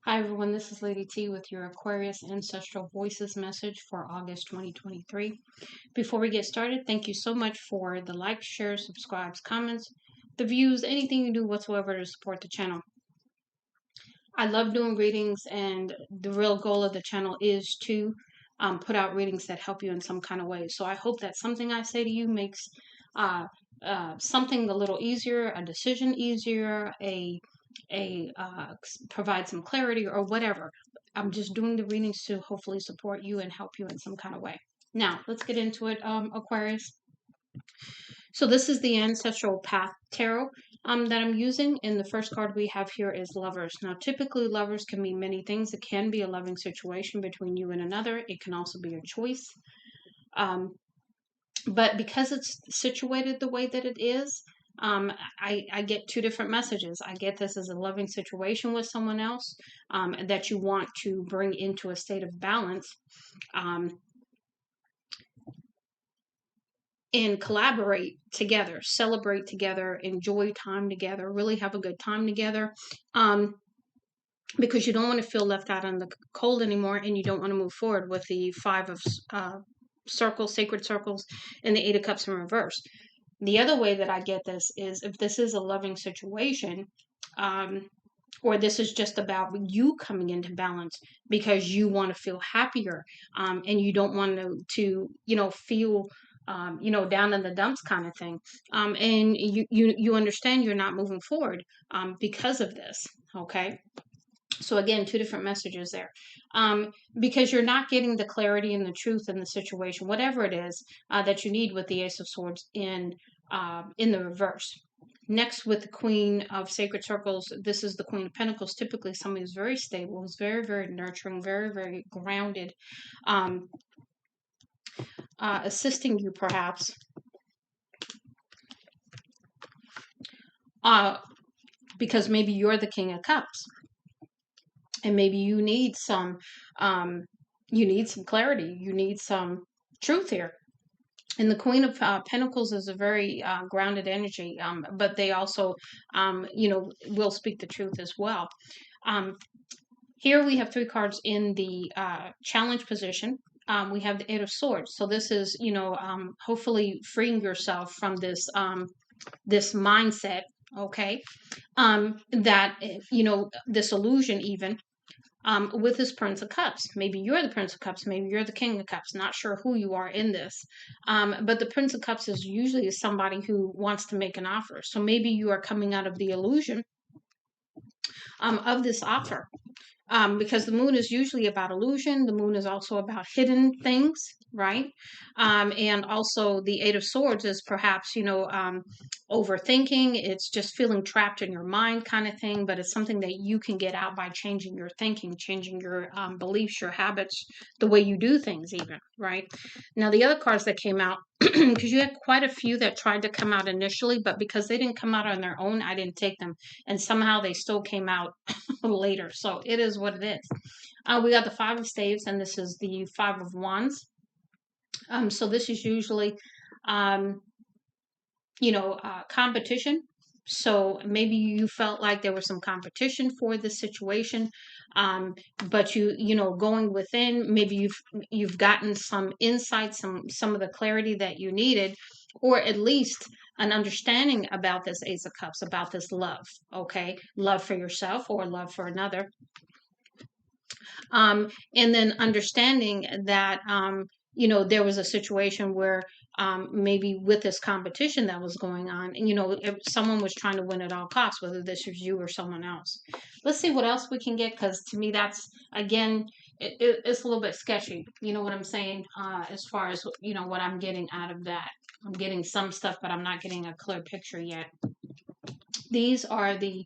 Hi everyone, this is Lady T with your Aquarius Ancestral Voices message for August 2023. Before we get started, thank you so much for the likes, shares, subscribes, comments, the views, anything you do whatsoever to support the channel. I love doing readings, and the real goal of the channel is to put out readings that help you in some kind of way. So I hope that something I say to you makes uh, something a little easier, a decision easier, provide some clarity or whatever. I'm just doing the readings to hopefully support you and help you in some kind of way. Now, let's get into it, Aquarius. So this is the Ancestral Path Tarot that I'm using. And the first card we have here is Lovers. Now, typically lovers can mean many things. It can be a loving situation between you and another. It can also be a choice. But because it's situated the way that it is, I get two different messages. I get this as a loving situation with someone else that you want to bring into a state of balance. And collaborate together, celebrate together, enjoy time together, really have a good time together. Because you don't want to feel left out in the cold anymore, and you don't want to move forward with the Five of Circles, Sacred Circles, and the Eight of Cups in reverse. The other way that I get this is if this is a loving situation, or this is just about you coming into balance because you want to feel happier, and you don't want to feel down in the dumps kind of thing. And you understand you're not moving forward because of this. Okay. So again, two different messages there, because you're not getting the clarity and the truth in the situation, whatever it is that you need with the Ace of Swords in the reverse. Next, with the Queen of Sacred Circles, this is the Queen of Pentacles. Typically, somebody who's very stable, who's very, very nurturing, very, very grounded, assisting you perhaps. Because maybe you're the King of Cups, and maybe you need some clarity, you need some truth here. And the Queen of Pentacles is a very grounded energy, but they also, will speak the truth as well. Here we have three cards in the challenge position. We have the Eight of Swords. So this is, hopefully freeing yourself from this this mindset, okay, that, this illusion even. With his Prince of Cups. Maybe you're the Prince of Cups, maybe you're the King of Cups, not sure who you are in this. But the Prince of Cups is usually somebody who wants to make an offer. So maybe you are coming out of the illusion of this offer. Because the moon is usually about illusion. The moon is also about hidden things, right? And also the Eight of Swords is perhaps, overthinking. It's just feeling trapped in your mind kind of thing, but it's something that you can get out by changing your thinking, changing your beliefs, your habits, the way you do things even, right? Now, the other cards that came out, because you had quite a few that tried to come out initially, but because they didn't come out on their own, I didn't take them. And somehow they still came out later. So it is what it is. We got the Five of Staves, and this is the Five of Wands. So this is usually, competition. So maybe you felt like there was some competition for this situation, but going within, maybe you've gotten some insight, some of the clarity that you needed, or at least an understanding about this Ace of Cups, about this love. Okay, love for yourself or love for another. And then understanding that there was a situation where maybe with this competition that was going on, and if someone was trying to win at all costs, whether this was you or someone else. Let's see what else we can get, because to me that's, again, it's a little bit sketchy. You know what I'm saying? As far as what I'm getting out of that, I'm getting some stuff, but I'm not getting a clear picture yet. These are the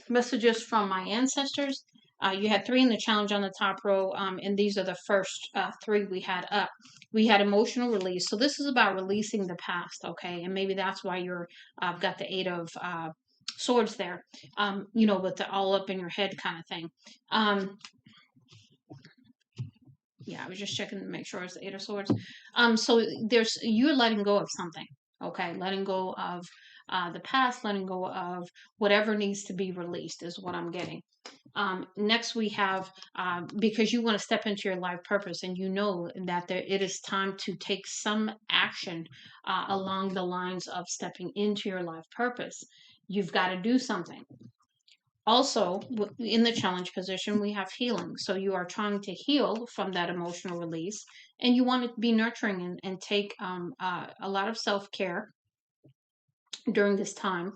messages from my ancestors. You had three in the challenge on the top row, and these are the first three we had up. We had emotional release. So this is about releasing the past, okay? And maybe that's why you're got the Eight of Swords there, with the all up in your head kind of thing. Yeah, I was just checking to make sure it's the Eight of Swords. So you're letting go of something, okay? Letting go of the past, letting go of whatever needs to be released is what I'm getting. Next, we have because you want to step into your life purpose, and you know that it is time to take some action along the lines of stepping into your life purpose. You've got to do something. Also, in the challenge position, we have healing. So you are trying to heal from that emotional release, and you want to be nurturing and take a lot of self care during this time,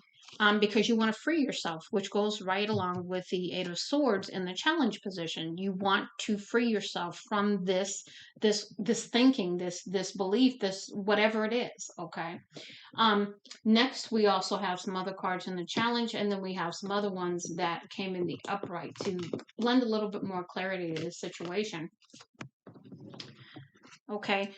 because you want to free yourself, which goes right along with the Eight of Swords in the challenge position. You want to free yourself from this thinking, this belief, this whatever it is. Okay. Next, we also have some other cards in the challenge, and then we have some other ones that came in the upright to lend a little bit more clarity to this situation. Okay.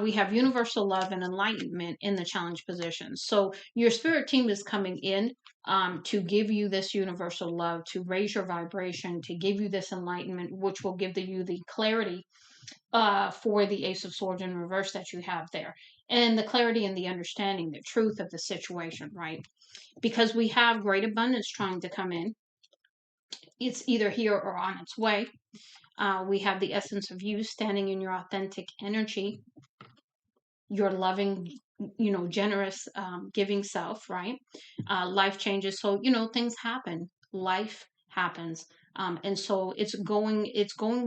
We have universal love and enlightenment in the challenge position. So your spirit team is coming in to give you this universal love, to raise your vibration, to give you this enlightenment, which will give you the clarity for the Ace of Swords in reverse that you have there. And the clarity and the understanding, the truth of the situation, right? Because we have great abundance trying to come in. It's either here or on its way. We have the essence of you standing in your authentic energy, your loving, generous, giving self, right? Life changes. So, things happen. Life happens. And so it's going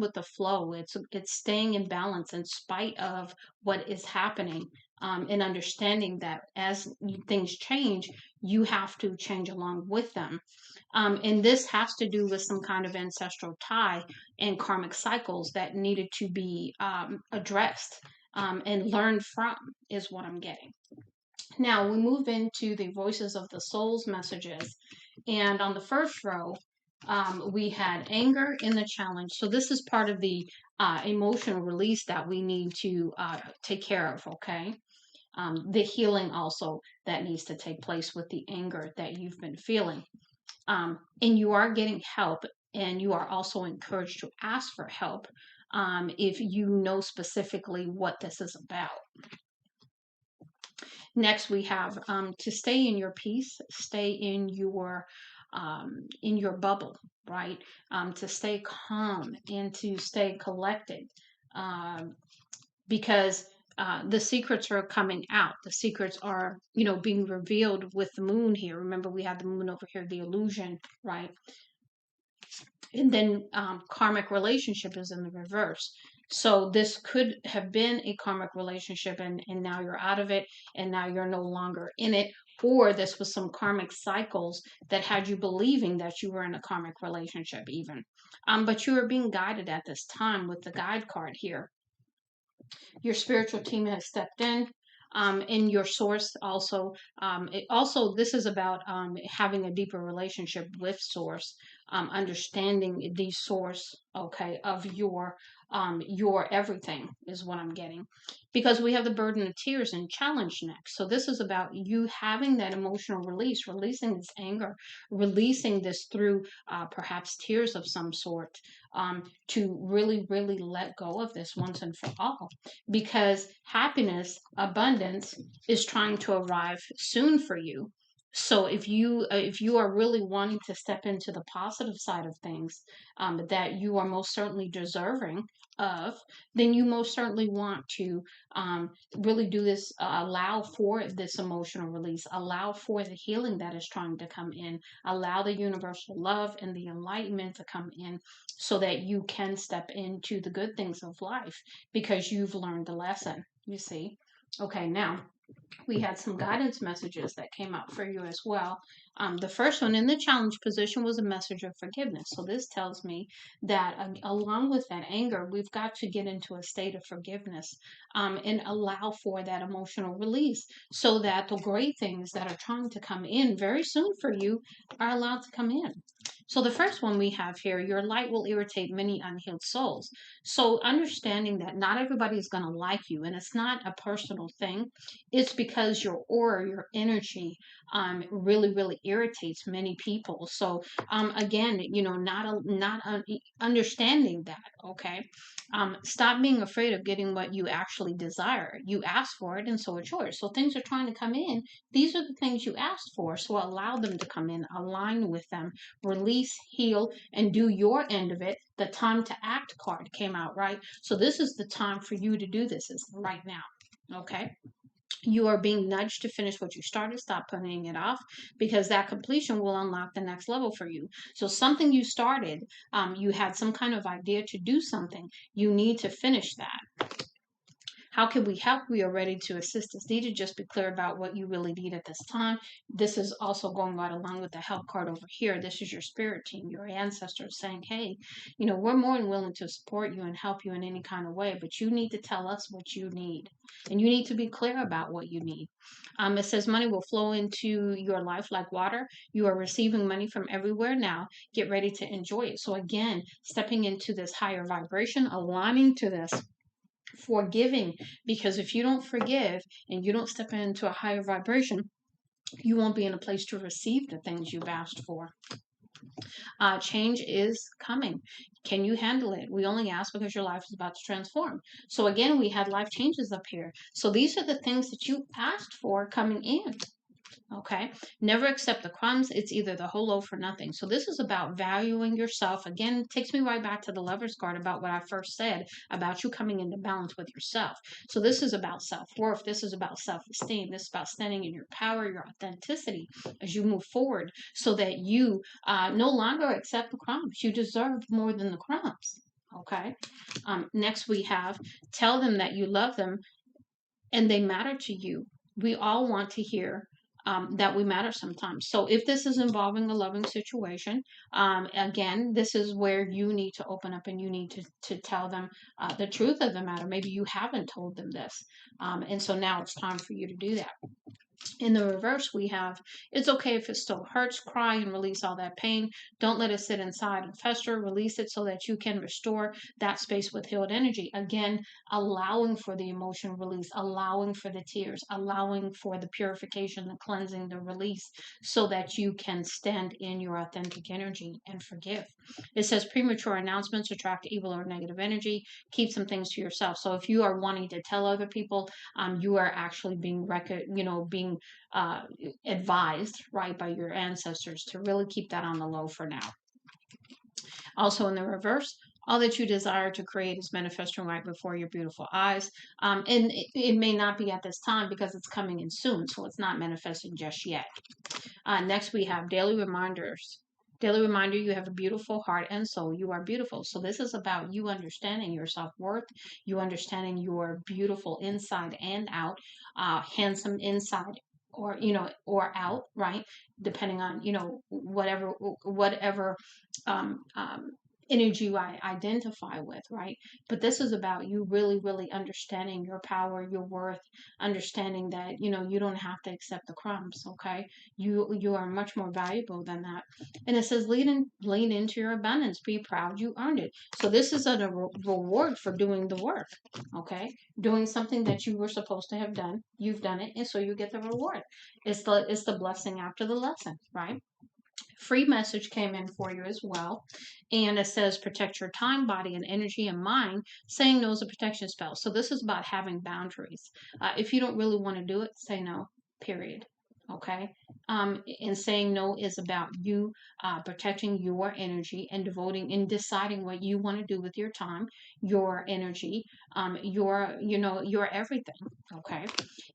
with the flow. It's staying in balance in spite of what is happening. And understanding that as things change, you have to change along with them. And this has to do with some kind of ancestral tie and karmic cycles that needed to be addressed and learned from, is what I'm getting. Now we move into the voices of the soul's messages. And on the first row, we had anger in the challenge. So this is part of the emotional release that we need to take care of, okay? The healing also that needs to take place with the anger that you've been feeling. And you are getting help, and you are also encouraged to ask for help if you know specifically what this is about. Next, we have to stay in your peace, stay in your bubble, right? To stay calm and to stay collected, because the secrets are coming out. The secrets are, being revealed with the moon here. Remember, we have the moon over here, the illusion, right? And then karmic relationship is in the reverse. So this could have been a karmic relationship, and now you're out of it, and now you're no longer in it. Or this was some karmic cycles that had you believing that you were in a karmic relationship even. But you are being guided at this time with the guide card here. Your spiritual team has stepped in. In your source also, this is about having a deeper relationship with source, understanding the source, okay, of your everything is what I'm getting, because we have the burden of tears and challenge next. So this is about you having that emotional release, releasing this anger, releasing this through perhaps tears of some sort, to really, really let go of this once and for all, because happiness, abundance is trying to arrive soon for you. So if you are really wanting to step into the positive side of things, that you are most certainly deserving of, then you most certainly want to really do this. Allow for this emotional release. Allow for the healing that is trying to come in. Allow the universal love and the enlightenment to come in, so that you can step into the good things of life, because you've learned the lesson, you see. Okay, now we had some guidance messages that came out for you as well. The first one in the challenge position was a message of forgiveness. So this tells me that along with that anger, we've got to get into a state of forgiveness, and allow for that emotional release, so that the great things that are trying to come in very soon for you are allowed to come in. So the first one we have here, your light will irritate many unhealed souls. So understanding that not everybody is going to like you, and it's not a personal thing. It's because your aura, your energy, really, really irritates many people. So again, not understanding that. Okay, stop being afraid of getting what you actually desire. You asked for it, and so it's yours. So things are trying to come in. These are the things you asked for. So allow them to come in, align with them, release release, heal, and do your end of it. The time to act card came out, right? So this is the time for you to do this, is right now. Okay. You are being nudged to finish what you started. Stop putting it off, because that completion will unlock the next level for you. So something you started, you had some kind of idea to do something. You need to finish that. How can we help? We are ready to assist as needed. Just be clear about what you really need at this time. This is also going right along with the help card over here. This is your spirit team, your ancestors saying, hey, we're more than willing to support you and help you in any kind of way, but you need to tell us what you need. And you need to be clear about what you need. It says money will flow into your life like water. You are receiving money from everywhere now. Get ready to enjoy it. So again, stepping into this higher vibration, aligning to this, forgiving, because if you don't forgive and you don't step into a higher vibration, you won't be in a place to receive the things you've asked for. Change is coming. Can you handle it? We only ask because your life is about to transform. So again, we had life changes up here. So these are the things that you asked for coming in. Okay. Never accept the crumbs. It's either the whole loaf or nothing. So this is about valuing yourself. Again, it takes me right back to the Lover's card about what I first said about you coming into balance with yourself. So this is about self-worth. This is about self-esteem. This is about standing in your power, your authenticity as you move forward, so that you no longer accept the crumbs. You deserve more than the crumbs. Okay. Next we have, tell them that you love them and they matter to you. We all want to hear that we matter sometimes. So if this is involving a loving situation, again, this is where you need to open up and you need to tell them the truth of the matter. Maybe you haven't told them this. And so now it's time for you to do that. In the reverse, we have, it's okay if it still hurts, cry and release all that pain. Don't let it sit inside and fester. Release it so that you can restore that space with healed energy. Again, allowing for the emotion release, allowing for the tears, allowing for the purification, the cleansing, the release, so that you can stand in your authentic energy and forgive. It says premature announcements attract evil or negative energy. Keep some things to yourself. So if you are wanting to tell other people, you are actually being being advised, right, by your ancestors to really keep that on the low for now. Also in the reverse, all that you desire to create is manifesting right before your beautiful eyes. And it may not be at this time because it's coming in soon, so it's not manifesting just yet. Next, we have daily reminders. Daily reminder, you have a beautiful heart and soul. You are beautiful. So this is about you understanding your self-worth, you understanding you're beautiful inside and out, handsome inside or out, right? Depending on, whatever um, um, energy you identify with, right? But this is about you really, really understanding your power, your worth, understanding that, you don't have to accept the crumbs, okay? You are much more valuable than that. And it says lean into your abundance. Be proud you earned it. So this is a reward for doing the work, okay? Doing something that you were supposed to have done. You've done it, and so you get the reward. It's the blessing after the lesson, right? Free message came in for you as well. And it says protect your time, body, and energy and mind. Saying no is a protection spell. So this is about having boundaries. If you don't really want to do it, say no, period. Okay. And saying no is about you protecting your energy and devoting and deciding what you want to do with your time, your energy, your everything. Okay.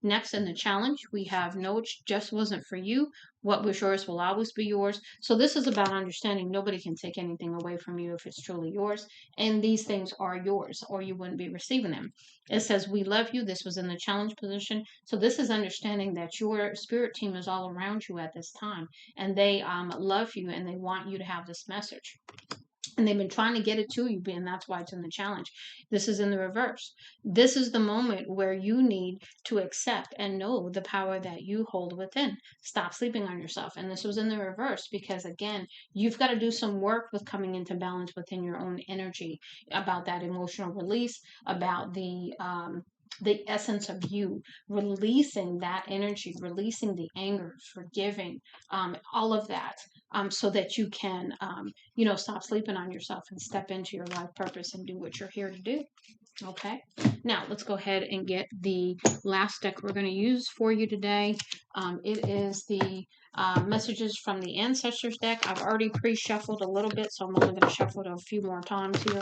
Next in the challenge, we have no, it just wasn't for you. What was yours will always be yours. So this is about understanding nobody can take anything away from you if it's truly yours. And these things are yours or you wouldn't be receiving them. It says, we love you. This was in the challenge position. So this is understanding that your spirit team is all around you at this time. And they love you and they want you to have this message. And they've been trying to get it to you, and that's why it's in the challenge. This is in the reverse. This is the moment where you need to accept and know the power that you hold within. Stop sleeping on yourself. And this was in the reverse because, again, you've got to do some work with coming into balance within your own energy, about that emotional release, about the essence of you, releasing that energy, releasing the anger, forgiving, all of that, so that you can, stop sleeping on yourself and step into your life purpose and do what you're here to do. Okay. Now let's go ahead and get the last deck we're going to use for you today. It is the Messages from the Ancestors deck. I've already pre-shuffled a little bit, so I'm only going to shuffle it a few more times here.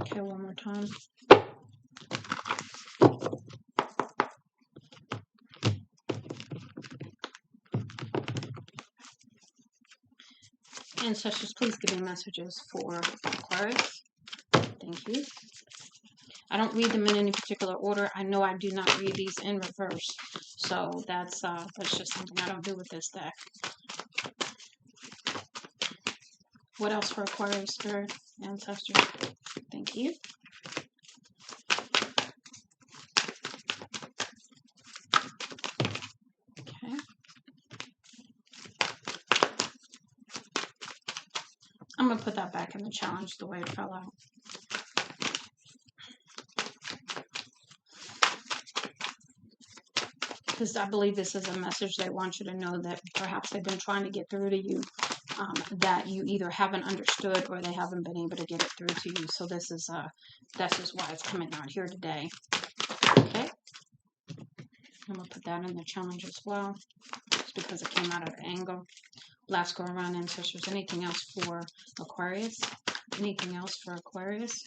Okay, one more time. Ancestors, please give me messages for Aquarius. Thank you. I don't read them in any particular order. I know I do not read these in reverse. So that's just something I don't do with this deck. What else for Aquarius Spirit Ancestors? Thank you. Okay. I'm going to put that back in the challenge the way it fell out. Because I believe this is a message they want you to know, that perhaps they've been trying to get through to you, that you either haven't understood or they haven't been able to get it through to you. So this is that's just why it's coming out here today. Okay. I'm going to put that in the challenge as well, just because it came out at an angle. Last go around, Ancestors. Anything else for Aquarius? Anything else for Aquarius?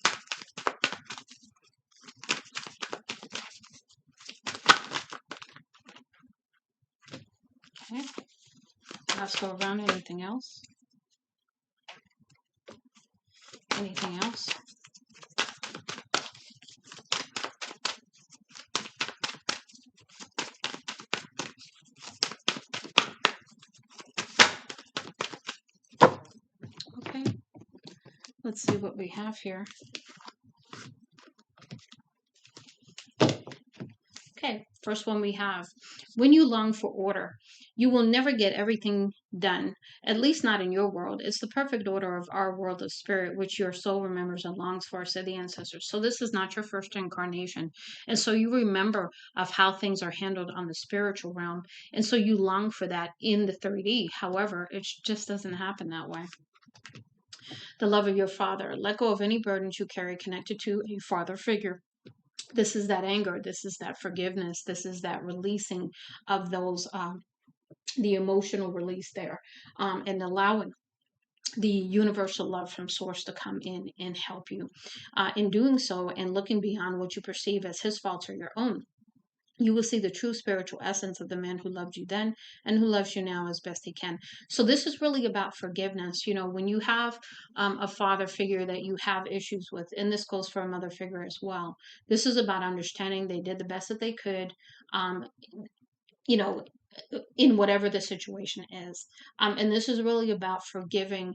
Okay. Last go around. Anything else? Anything else? Okay. Let's see what we have here. Okay, first one we have. When you long for order, you will never get everything done, at least not in your world. It's the perfect order of our world of spirit, which your soul remembers and longs for, said the Ancestors. So this is not your first incarnation. And so you remember of how things are handled on the spiritual realm. And so you long for that in the 3D. However, it just doesn't happen that way. The love of your father. Let go of any burdens you carry connected to a father figure. This is that anger. This is that forgiveness. This is that releasing of those, the emotional release there, and allowing the universal love from source to come in and help you. In doing so and looking beyond what you perceive as his faults or your own, you will see the true spiritual essence of the man who loved you then and who loves you now as best he can. So this is really about forgiveness. You know, when you have a father figure that you have issues with, and this goes for a mother figure as well, this is about understanding they did the best that they could, you know, in whatever the situation is. And this is really about forgiving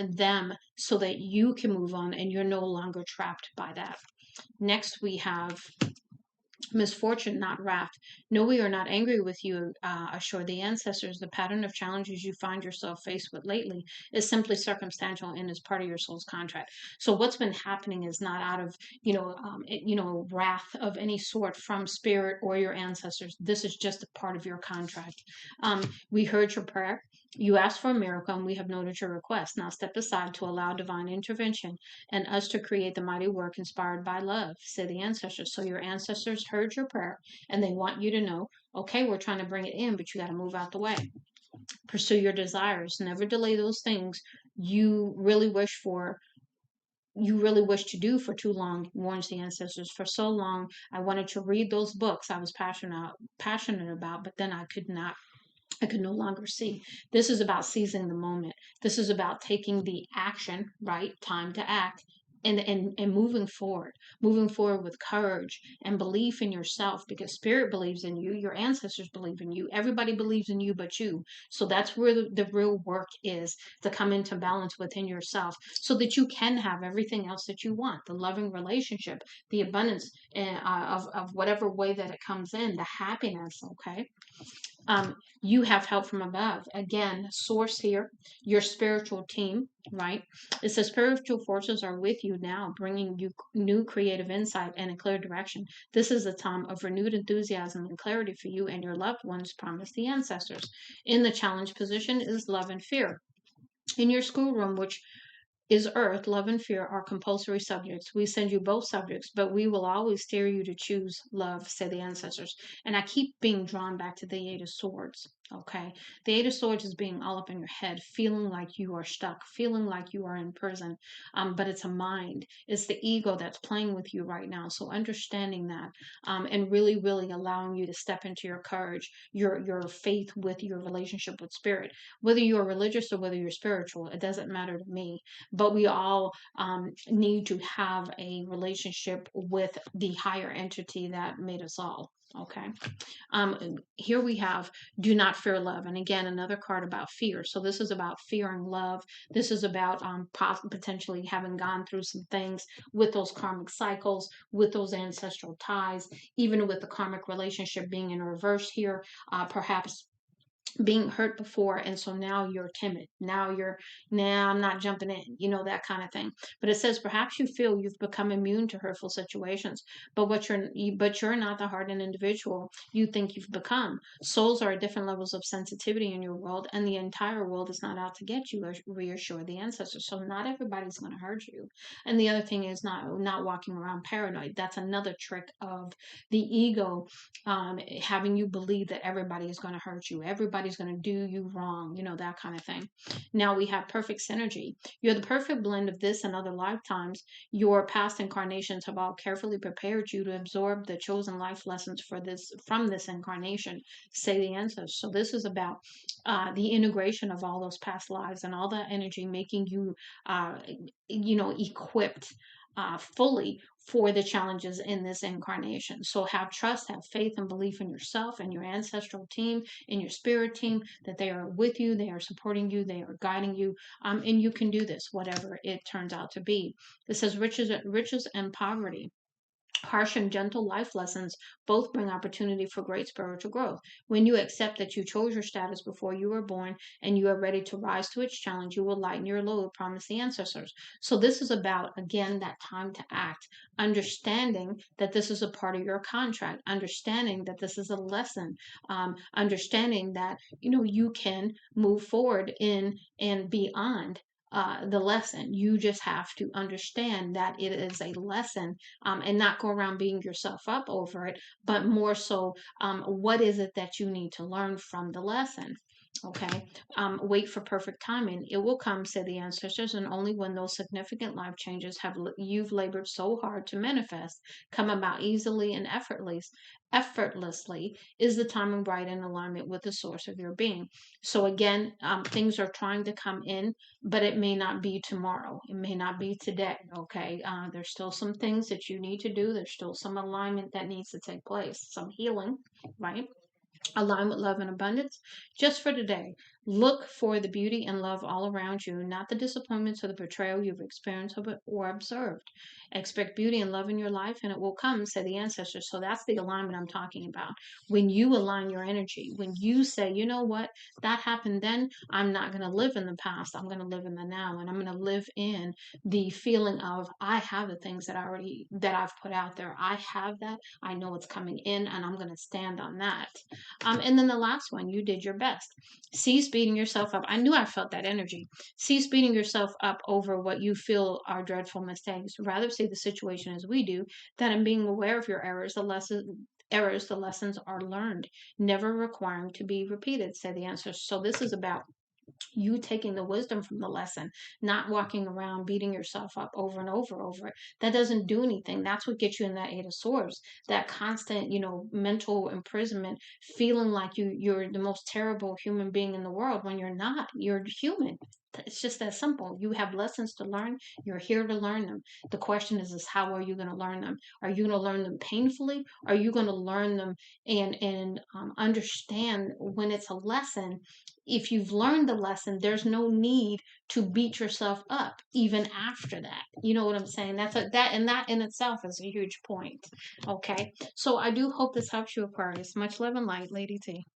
them so that you can move on and you're no longer trapped by that. Next, we have misfortune, not wrath. No, we are not angry with you, assure the Ancestors. The pattern of challenges you find yourself faced with lately is simply circumstantial and is part of your soul's contract. So what's been happening is not out of, wrath of any sort from spirit or your ancestors. This is just a part of your contract. We heard your prayer. You asked for a miracle, and we have noted your request. Now step aside to allow divine intervention and us to create the mighty work inspired by love, said the Ancestors. So your ancestors heard your prayer, and they want you to know, okay, we're trying to bring it in, but you got to move out the way. Pursue your desires. Never delay those things you really wish to do for too long, warns the Ancestors. For so long, I wanted to read those books I was passionate about, but then I could no longer see. This is about seizing the moment. This is about taking the action, right? Time to act. And moving forward with courage and belief in yourself, because spirit believes in you, your ancestors believe in you, everybody believes in you but you. So that's where the real work is, to come into balance within yourself so that you can have everything else that you want, the loving relationship, the abundance, of whatever way that it comes in, the happiness. Okay. You have help from above. Again, source here, your spiritual team, right? It says spiritual forces are with you now, bringing you new creative insight and a clear direction. This is a time of renewed enthusiasm and clarity for you and your loved ones, promised the Ancestors. In the challenge position is love and fear. In your schoolroom, which is earth. Love and fear are compulsory subjects. We send you both subjects, but we will always steer you to choose love, say the ancestors. And I keep being drawn back to the Eight of Swords. Okay. The Eight of Swords is being all up in your head, feeling like you are stuck, feeling like you are in prison. But it's a mind. It's the ego that's playing with you right now. So understanding that, and really, really allowing you to step into your courage, your faith with your relationship with spirit. Whether you're religious or whether you're spiritual, it doesn't matter to me, but we all need to have a relationship with the higher entity that made us all. Okay. Here we have do not fear love. And again, another card about fear. So this is about fearing love. This is about potentially having gone through some things with those karmic cycles, with those ancestral ties, even with the karmic relationship being in reverse here, perhaps being hurt before, and so now you're timid, now you're, nah, I'm not jumping in, that kind of thing. But it says perhaps you feel you've become immune to hurtful situations, but you're not the hardened individual you think you've become. Souls are at different levels of sensitivity in your world, and the entire world is not out to get you, reassure the ancestors. So not everybody's going to hurt you. And the other thing is not walking around paranoid. That's another trick of the ego, having you believe that everybody is going to hurt you, everybody's going to do you wrong, that kind of thing. Now we have perfect synergy. You're the perfect blend of this and other lifetimes. Your past incarnations have all carefully prepared you to absorb the chosen life lessons from this incarnation, say the ancestors. So this is about the integration of all those past lives and all that energy, making you, equipped fully for the challenges in this incarnation. So have trust, have faith and belief in yourself and your ancestral team, in your spirit team, that they are with you, they are supporting you, they are guiding you, and you can do this, whatever it turns out to be. It says riches and poverty. Harsh and gentle life lessons both bring opportunity for great spiritual growth. When you accept that you chose your status before you were born and you are ready to rise to its challenge, you will lighten your load, promise the ancestors. So, this is about, again, that time to act, understanding that this is a part of your contract, understanding that this is a lesson, understanding that, you can move forward in and beyond the lesson. You just have to understand that it is a lesson, and not go around beating yourself up over it, but more so, what is it that you need to learn from the lesson? Okay. Wait for perfect timing. It will come, say the ancestors, and only when those significant life changes you've labored so hard to manifest come about easily and effortlessly is the timing right in alignment with the source of your being. So again, things are trying to come in, but it may not be tomorrow. It may not be today. Okay. There's still some things that you need to do. There's still some alignment that needs to take place, some healing, right? Align with love and abundance. Just for today, look for the beauty and love all around you, not the disappointments or the betrayal you've experienced or observed. Expect beauty and love in your life, and it will come, say the ancestors. So that's the alignment I'm talking about. When you align your energy, when you say, you know what, that happened then, I'm not going to live in the past, I'm going to live in the now, and I'm going to live in the feeling of I have the things that I've put out there. I have that. I know it's coming in, and I'm going to stand on that. And then the last one, you did your best. Cease beating yourself up. I knew I felt that energy. Cease beating yourself up over what you feel are dreadful mistakes. Rather see the situation as we do, that in being aware of your the lessons are learned, never requiring to be repeated, say the answer. So this is about you taking the wisdom from the lesson, not walking around beating yourself up over and over it. That doesn't do anything. That's what gets you in that Eight of Swords, that constant, mental imprisonment, feeling like you're the most terrible human being in the world when you're not. You're human. It's just that simple. You have lessons to learn. You're here to learn them. The question is how are you going to learn them? Are you going to learn them painfully? Are you going to learn them and understand when it's a lesson? If you've learned the lesson, there's no need to beat yourself up even after that. You know what I'm saying? That in itself is a huge point. Okay. So I do hope this helps you, Aquarius. Much love and light, Lady T.